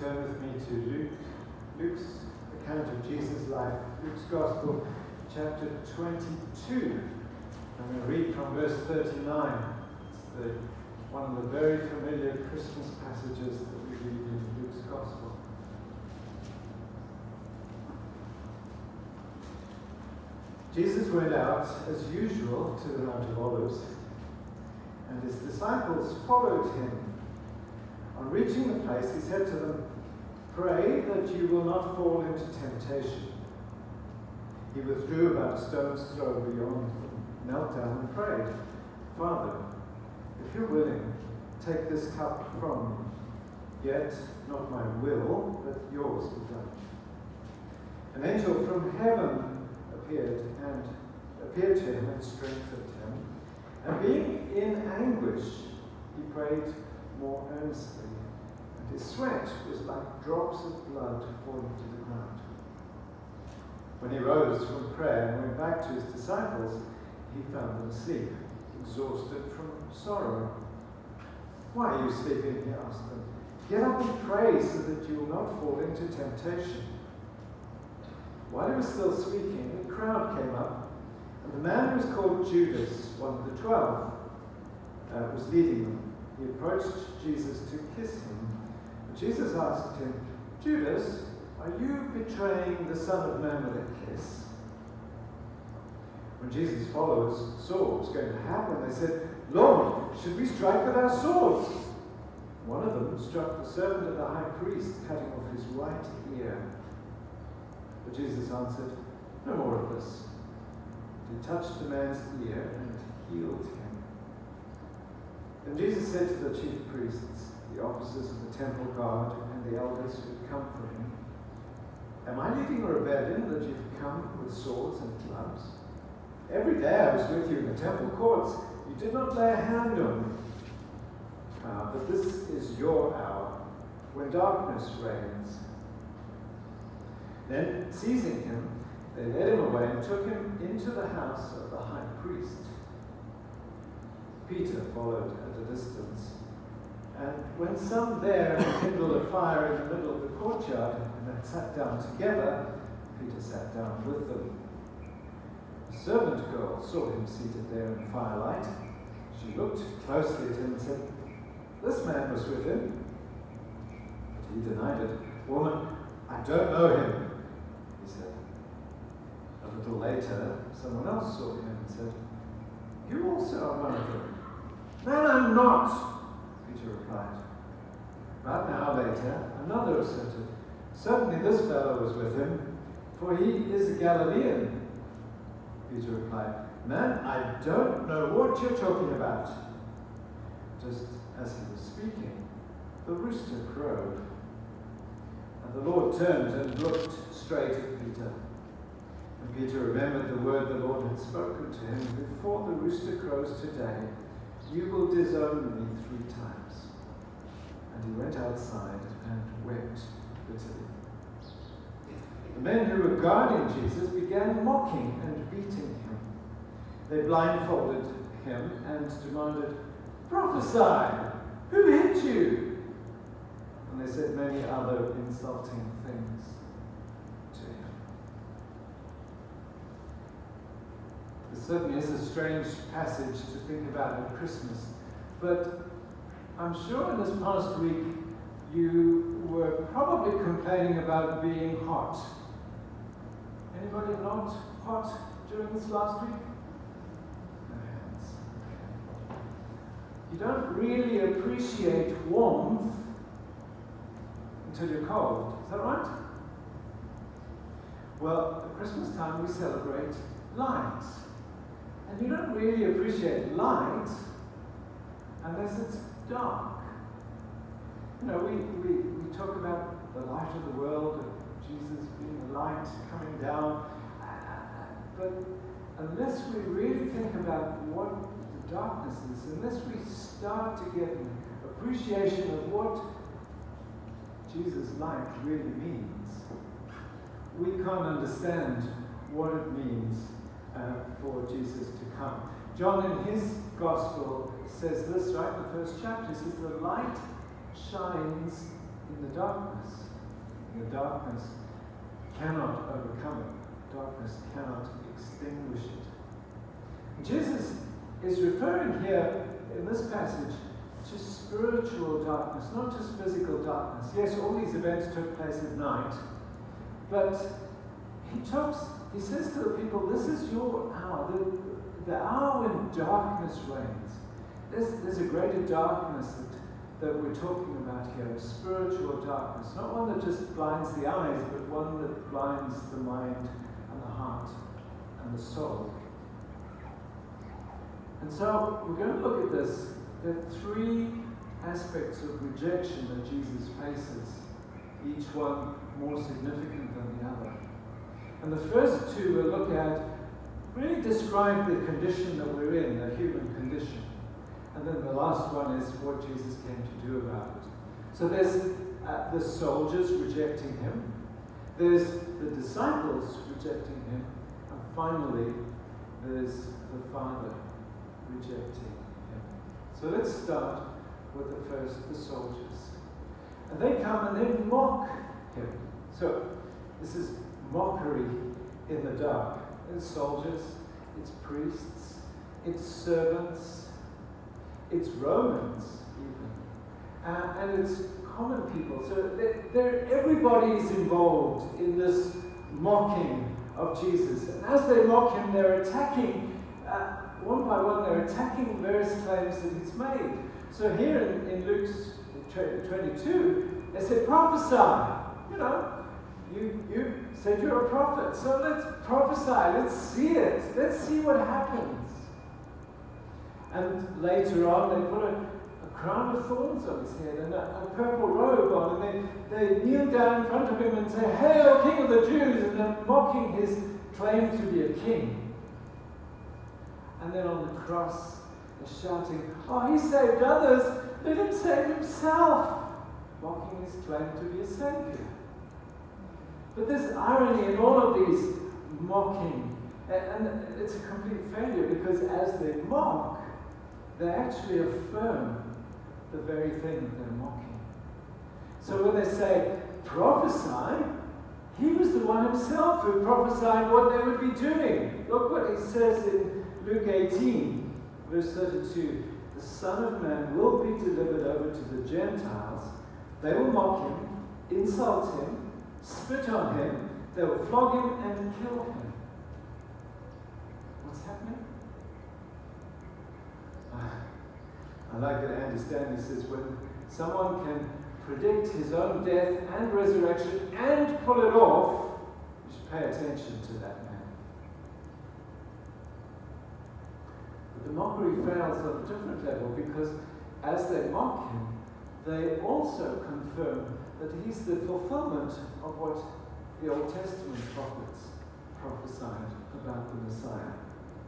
turn with me to Luke's account of Jesus' life, Luke's Gospel, chapter 22. I'm going to read from verse 39. It's one of the very familiar Christmas passages that we read in Luke's Gospel. Jesus went out as usual to the Mount of Olives, and his disciples followed him. On reaching the place, he said to them, "Pray that you will not fall into temptation." He withdrew about a stone's throw beyond them, knelt down and prayed, "Father, if you're willing, take this cup from me. Yet not my will, but yours be done." An angel from heaven appeared to him and strengthened him. And being in anguish, he prayed more earnestly, and his sweat was like drops of blood falling to the ground. When he rose from prayer and went back to his disciples, he found them asleep, exhausted from sorrow. "Why are you sleeping?" he asked them. "Get up and pray so that you will not fall into temptation." While he was still speaking, a crowd came up, and the man who was called Judas, one of the 12, was leading them. He approached Jesus to kiss him. But Jesus asked him, "Judas, are you betraying the Son of Man with a kiss?" When Jesus' followers saw what was going to happen, they said, "Lord, should we strike with our swords?" One of them struck the servant of the high priest, cutting off his right ear. But Jesus answered, "No more of this." He touched the man's ear and healed him. Then Jesus said to the chief priests, the officers of the temple guard, and the elders who had come for him, "Am I leading a rebellion that you've come with swords and clubs? Every day I was with you in the temple courts. You did not lay a hand on me. But this is your hour, when darkness reigns." Then, seizing him, they led him away and took him into the house of the high priest. Peter followed at a distance, and when some there had kindled a fire in the middle of the courtyard and had sat down together, Peter sat down with them. A servant girl saw him seated there in the firelight. She looked closely at him and said, "This man was with him." But he denied it. "Woman, I don't know him," he said. A little later, someone else saw him and said, "You also are one of them." "No, I'm not," Peter replied. About an hour later, another asserted, "Certainly this fellow was with him, for he is a Galilean." Peter replied, "Man, I don't know what you're talking about." Just as he was speaking, the rooster crowed. And the Lord turned and looked straight at Peter. And Peter remembered the word the Lord had spoken to him, "Before the rooster crows today, you will disown me 3 times." And he went outside and wept bitterly. The men who were guarding Jesus began mocking and beating him. They blindfolded him and demanded, "Prophesy! Who hit you?" And they said many other insulting things to him. This certainly is a strange passage to think about at Christmas, but I'm sure in this past week you were probably complaining about being hot. Anybody not hot during this last week? No hands. Okay. You don't really appreciate warmth until you're cold. Is that right? Well, at Christmas time we celebrate light. And you don't really appreciate light unless it's dark. You know, we talk about the light of the world, and Jesus being the light coming down. But unless we really think about what the darkness is, unless we start to get an appreciation of what Jesus' light really means, we can't understand what it means for Jesus to come. John in his gospel says this, right? The first chapter says, "The light shines in the darkness. The darkness cannot overcome it. Darkness cannot extinguish it. Jesus is referring here in this passage to spiritual darkness, not just physical darkness. Yes, all these events took place at night, but he says to the people, this is your hour, the hour when darkness reigns. There's a greater darkness that we're talking about here, spiritual darkness, not one that just blinds the eyes, but one that blinds the mind and the heart and the soul. And so we're going to look at this. There are three aspects of rejection that Jesus faces, each one more significant than the other. And the first two we'll look at really describe the condition that we're in, the human condition. And then the last one is what Jesus came to do about it. So there's the soldiers rejecting him, there's the disciples rejecting him, and finally there's the Father rejecting him. So let's start with the first, the soldiers. And they come and they mock him. So this is mockery in the dark. It's soldiers, it's priests, it's servants, it's Romans even, and it's common people. So everybody's involved in this mocking of Jesus. And as they mock him, they're attacking, one by one, they're attacking various claims that he's made. So here in Luke 22, they say, prophesy. You said you're a prophet, so let's prophesy, let's see it, let's see what happens. And later on, they put a crown of thorns on his head and a purple robe on, and they kneel down in front of him and say, "Hail, King of the Jews!" and they're mocking his claim to be a king. And then on the cross, they're shouting, "Oh, he saved others, let him save himself," mocking his claim to be a savior. But there's irony in all of these mocking, and it's a complete failure, because as they mock, they actually affirm the very thing that they're mocking. So when they say, prophesy, he was the one himself who prophesied what they would be doing. Look what he says in Luke 18, verse 32. The Son of Man will be delivered over to the Gentiles. They will mock him, insult him, spit on him, they will flog him and kill him. What's happening? I like that Andy Stanley says, when someone can predict his own death and resurrection and pull it off, you should pay attention to that man. But the mockery fails on a different level, because as they mock him, they also confirm that he's the fulfillment of what the Old Testament prophets prophesied about the Messiah.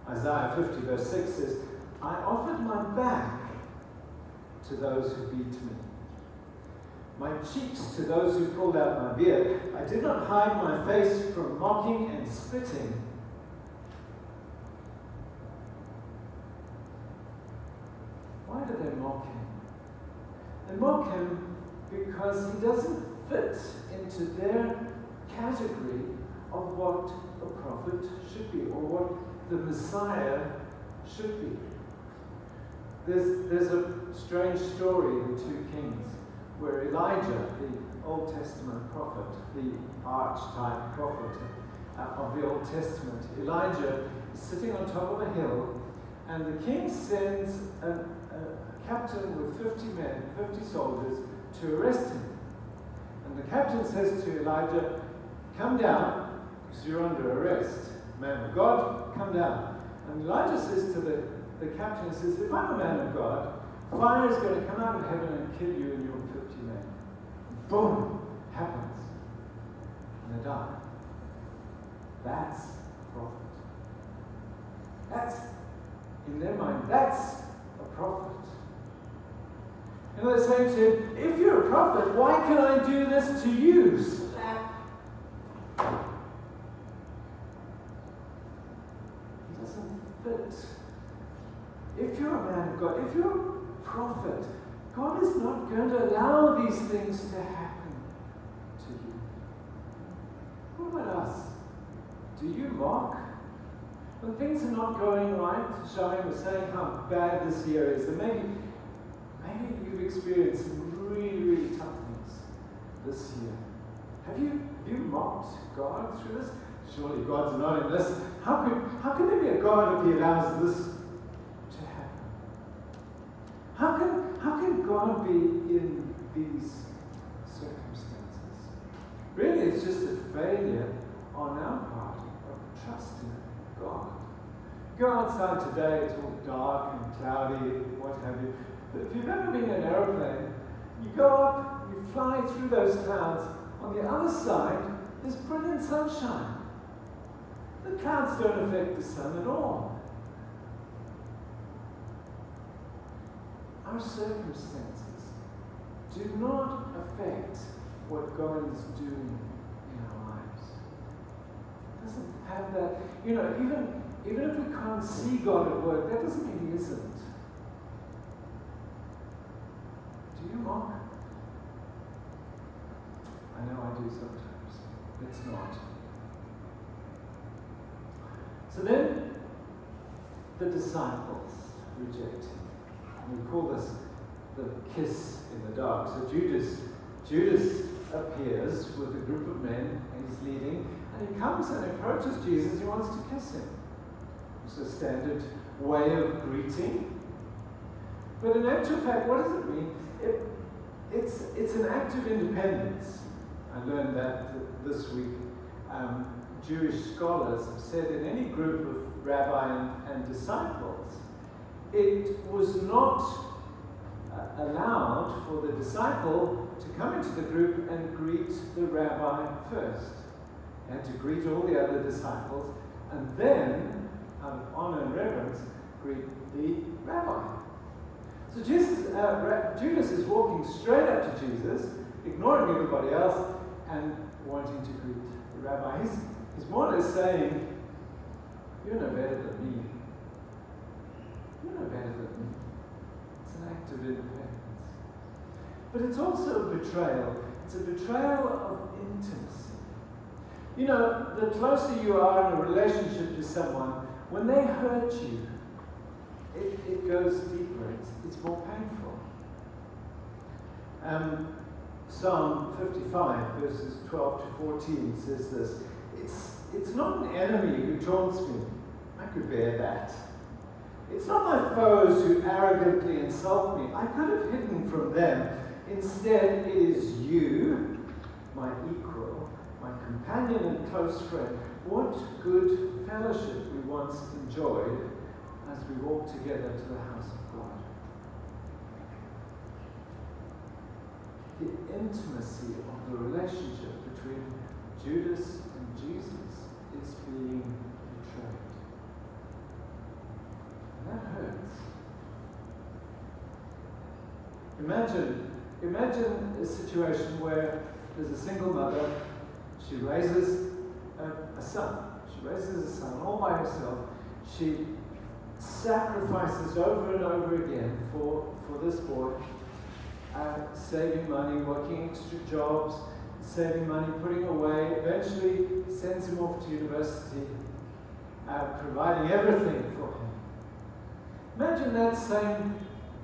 Isaiah 50 verse 6 says, "I offered my back to those who beat me, my cheeks to those who pulled out my beard. I did not hide my face from mocking and spitting." Why do they mock him? They mock him because he doesn't fit into their category of what a prophet should be, or what the Messiah should be. There's a strange story in 2 Kings where Elijah, the Old Testament prophet, the archetype prophet of the Old Testament, Elijah is sitting on top of a hill, and the king sends a captain with 50 men, 50 soldiers, to arrest him. And the captain says to Elijah, "Come down, because you're under arrest. Man of God, come down." And Elijah says to the captain, he says, "If I'm a man of God, fire is going to come out of heaven and kill you and your 50 men." Boom! Happens. And they die. That's a prophet. That's, in their mind, that's a prophet. And they're saying to him, "If you're a prophet, why can I do this to you?" Slap. He doesn't fit. If you're a man of God, if you're a prophet, God God is not going to allow these things to happen to you. What about us? Do you mock? When things are not going right, showing or saying how bad this year is, and maybe you've experienced some really, really tough things this year. Have you mocked God through this? Surely God's not in this. How can there be a God if He allows this to happen? How can God be in these circumstances? Really, it's just a failure on our part of trusting God. Go outside today, it's all dark and cloudy, what have you. But if you've ever been in an aeroplane, you go up, you fly through those clouds. On the other side, there's brilliant sunshine. The clouds don't affect the sun at all. Our circumstances do not affect what God is doing in our lives. It doesn't have that, even if we can't see God at work, that doesn't mean He isn't. Do you mock? I know I do sometimes. It's not. So then, the disciples reject Him. We call this the kiss in the dark. So Judas appears with a group of men, and he's leading, and he comes and approaches Jesus. He wants to kiss him. It's a standard way of greeting. But in actual fact, what does it mean? It's an act of independence. I learned that this week. Jewish scholars have said in any group of rabbi and disciples, it was not allowed for the disciple to come into the group and greet the rabbi first. He had to greet all the other disciples and then, out of honor and reverence, greet the rabbi. So Judas is walking straight up to Jesus, ignoring everybody else, and wanting to greet the rabbi. He's more or less saying, "You're no better than me. You're no better than me." It's an act of independence. But it's also a betrayal. It's a betrayal of intimacy. The closer you are in a relationship to someone, when they hurt you, it goes deeper. It's more painful. Psalm 55, verses 12 to 14 says this: It's not an enemy who taunts me. I could bear that. It's not my foes who arrogantly insult me. I could have hidden from them. Instead, it is you, my equal, my companion and close friend. What good fellowship we once enjoyed as we walked together to the house of God. The intimacy of the relationship between Judas and Jesus is being betrayed. And that hurts. Imagine a situation where there's a single mother, she raises a son. She raises a son all by herself. She sacrifices over and over again for this boy, saving money, working extra jobs, saving money, putting away, eventually sends him off to university, providing everything for him. Imagine that same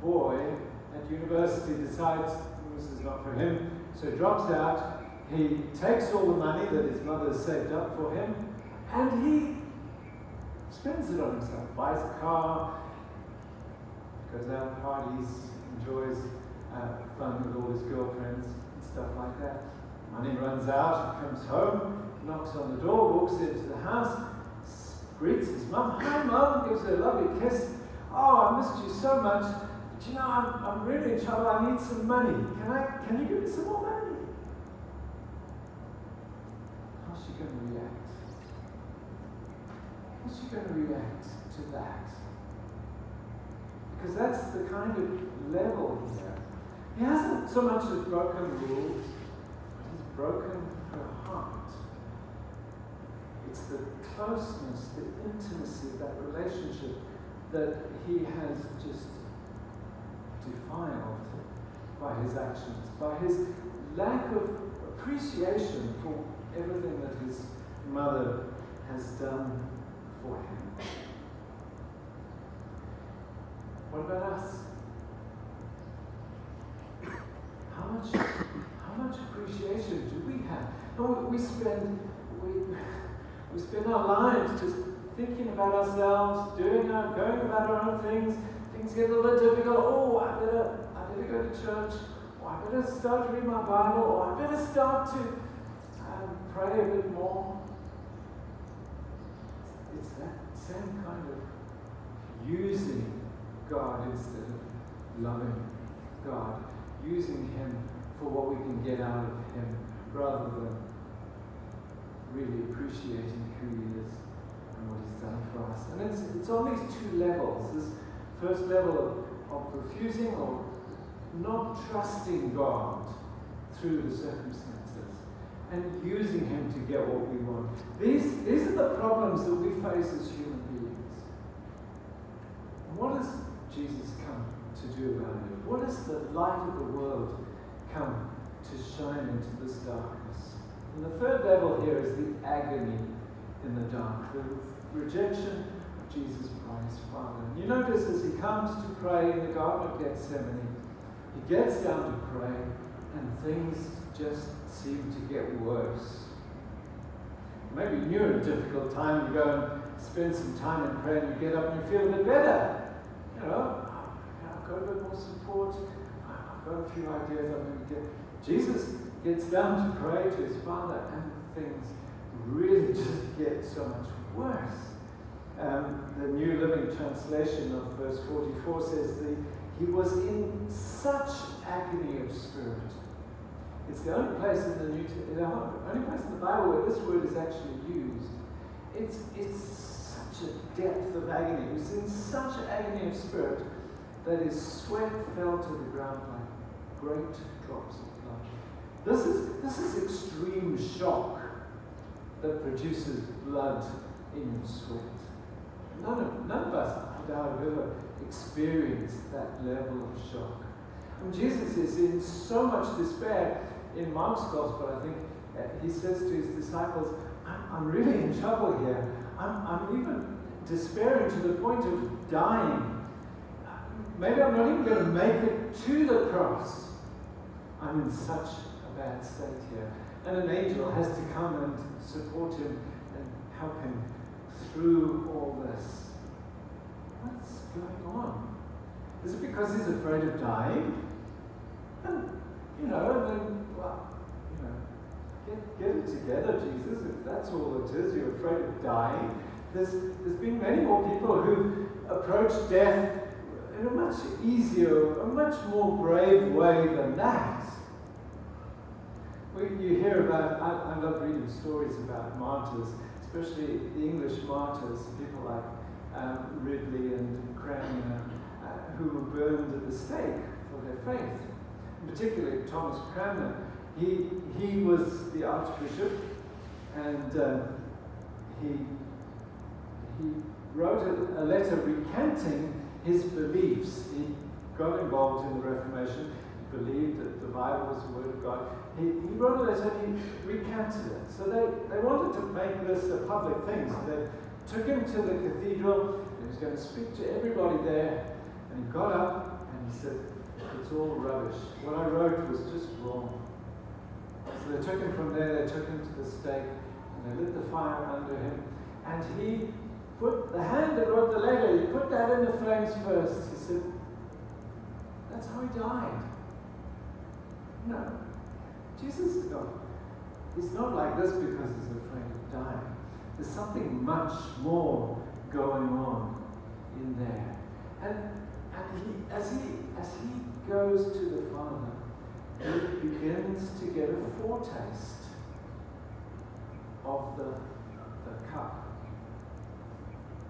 boy at university decides this is not for him, so he drops out, he takes all the money that his mother has saved up for him, and he spends it on himself, buys a car, goes out, parties, enjoys fun with all his girlfriends and stuff like that. Money runs out, he comes home, knocks on the door, walks into the house, greets his mum. Hi mum, gives her a lovely kiss. Oh, I missed you so much, but I'm really in trouble, I need some money. Can you give me some more money? How's she going to react? How's she going to react to that? Because that's the kind of level here. He hasn't so much as broken rules, but he's broken her heart. It's the closeness, the intimacy of that relationship that he has just defiled. by his actions, by his lack of appreciation for everything that his mother has done for him. What about us? How much appreciation do we have? And we spend our lives just thinking about ourselves, going about our own things. Things get a little bit difficult. Oh, I better go to church. Or I better start to read my Bible. Or I better start to pray a bit more. It's that same kind of using God instead of loving God. Using Him for what we can get out of Him rather than really appreciating who He is and what He's done for us. And it's on these two levels. This first level of refusing or not trusting God through the circumstances and using Him to get what we want. These are the problems that we face as human beings. And what does Jesus come to do about it? What does the light of the world come to shine into this darkness? And the third level here is the agony in the dark, the rejection of Jesus by his Father. And you notice as he comes to pray in the Garden of Gethsemane, he gets down to pray and things just seem to get worse. Maybe you're in a difficult time, you go and spend some time in prayer and you get up and you feel a bit better. You know, I've got a bit more support. I've got a few ideas I'm going to get. Jesus gets down to pray to his Father and things really just get so much worse. The New Living Translation of verse 44 says that he was in such agony of spirit. It's the only place in the only place in the Bible where this word is actually used. It's such a depth of agony. He was in such agony of spirit that his sweat fell to the ground like great drops of blood. This is extreme shock that produces blood in your sweat. None of us, I doubt, have ever experienced that level of shock. And Jesus is in so much despair. In Mark's Gospel, I think he says to his disciples, I'm really in trouble here. I'm even despairing to the point of dying. Maybe I'm not even going to make it to the cross. I'm in such a bad state here. And an angel has to come and support him and help him through all this. What's going on? Is it because he's afraid of dying? And then, get it together, Jesus. If that's all it is, you're afraid of dying. There's been many more people who approach death in a much easier, a much more brave way than that. You hear about, I love reading stories about martyrs, especially the English martyrs, people like Ridley and Cranmer, who were burned at the stake for their faith. Particularly Thomas Cranmer. He was the Archbishop, and he wrote a letter recanting his beliefs. He got involved in the Reformation, believed that the Bible was the Word of God. He wrote a letter and he recanted it. So they wanted to make this a public thing. So they took him to the cathedral, and he was going to speak to everybody there, and he got up and he said, "It's all rubbish. What I wrote was just wrong." So they took him from there, they took him to the stake, and they lit the fire under him. And he put the hand that wrote the letter, he put that in the flames first. He said, that's how he died. No. Jesus is not. He's not like this because he's afraid of dying. There's something much more going on in there. And as he goes to the Father, he begins to get a foretaste of the cup.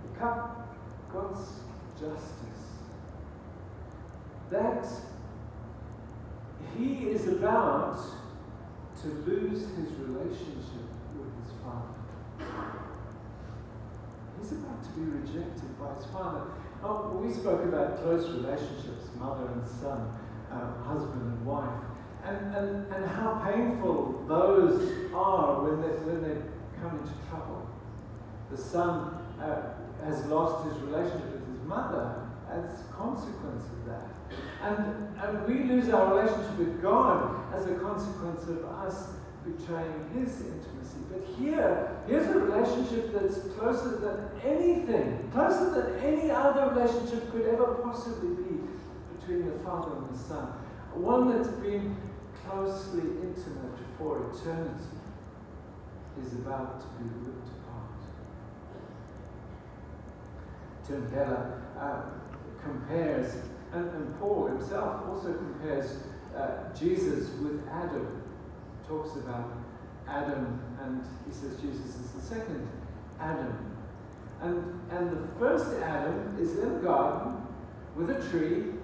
The cup, God's justice. That he is about to lose his relationship with his Father. He's about to be rejected by his Father. Oh, we spoke about close relationships, mother and son. husband and wife, and how painful those are when they come into trouble. The son has lost his relationship with his mother as a consequence of that. And we lose our relationship with God as a consequence of us betraying his intimacy. But here's a relationship that's closer than anything, closer than any other relationship could ever possibly be between the Father and the Son. One that's been closely intimate for eternity is about to be ripped apart. Tim Keller compares, and Paul himself also compares Jesus with Adam. Talks about Adam, and he says Jesus is the second Adam. And the first Adam is in the garden with a tree,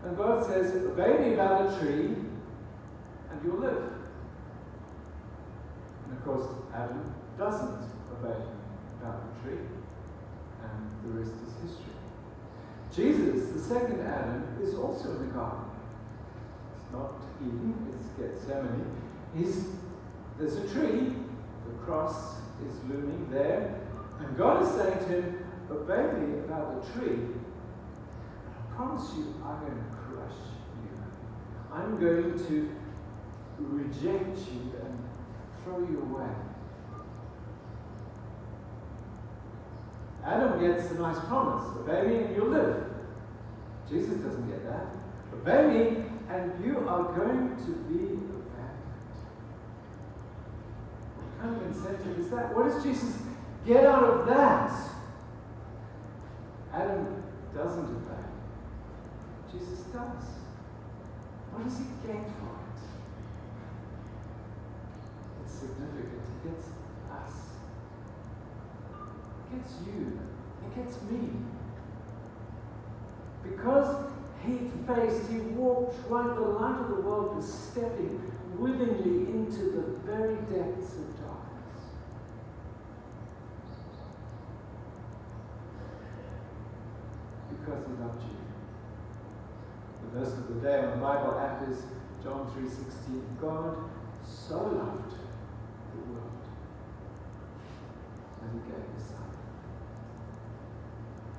and God says, obey me about a tree, and you'll live. And of course, Adam doesn't obey about the tree, and the rest is history. Jesus, the second Adam, is also in the garden. It's not Eden, it's Gethsemane. There's a tree, the cross is looming there, and God is saying to him, obey me about the tree. I promise you, I'm going to crush you. I'm going to reject you and throw you away. Adam gets the nice promise, obey me and you'll live. Jesus doesn't get that. Obey me and you are going to be abandoned. What kind of incentive is that? What does Jesus get out of that? Adam doesn't obey. Jesus does. What does he gain for it? It's significant. He gets us. He gets you. He gets me. Because he walked right, the light of the world was stepping willingly into the very depths of darkness. Because he loved you. The verse of the day on the Bible app is John 3:16. God so loved the world that he gave his son.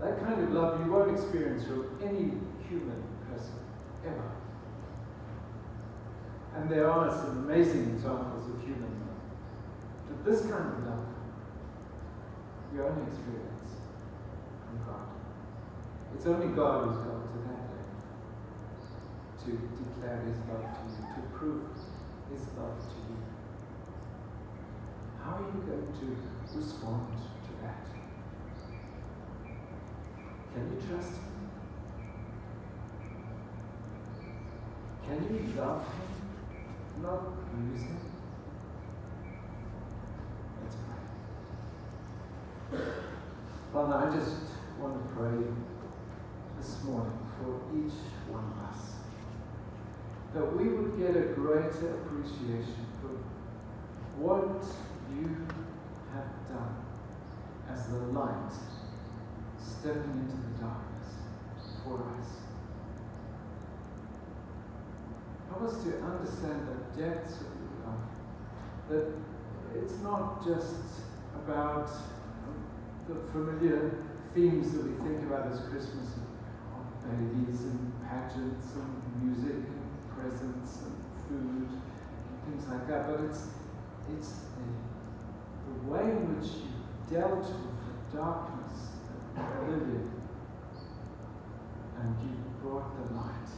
That kind of love you won't experience from any human person, ever. And there are some amazing examples of human love. But this kind of love, you only experience from God. It's only God who's got to that level to declare his love to you, to prove his love to you. How are you going to respond to that? Can you trust him? Can you love him, not lose him? Let's pray. Father, I just want to pray this morning for each one of us, that we would get a greater appreciation for what you have done as the light stepping into the darkness for us. Help us to understand the depths of your love, that it's not just about the familiar themes that we think about as Christmas, of babies and pageants and music and presents and food and things like that, but it's the way in which you dealt with the darkness that we live in, and you brought the light.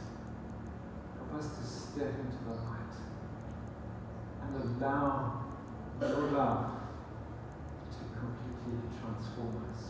Help us to step into the light and allow your love to completely transform us.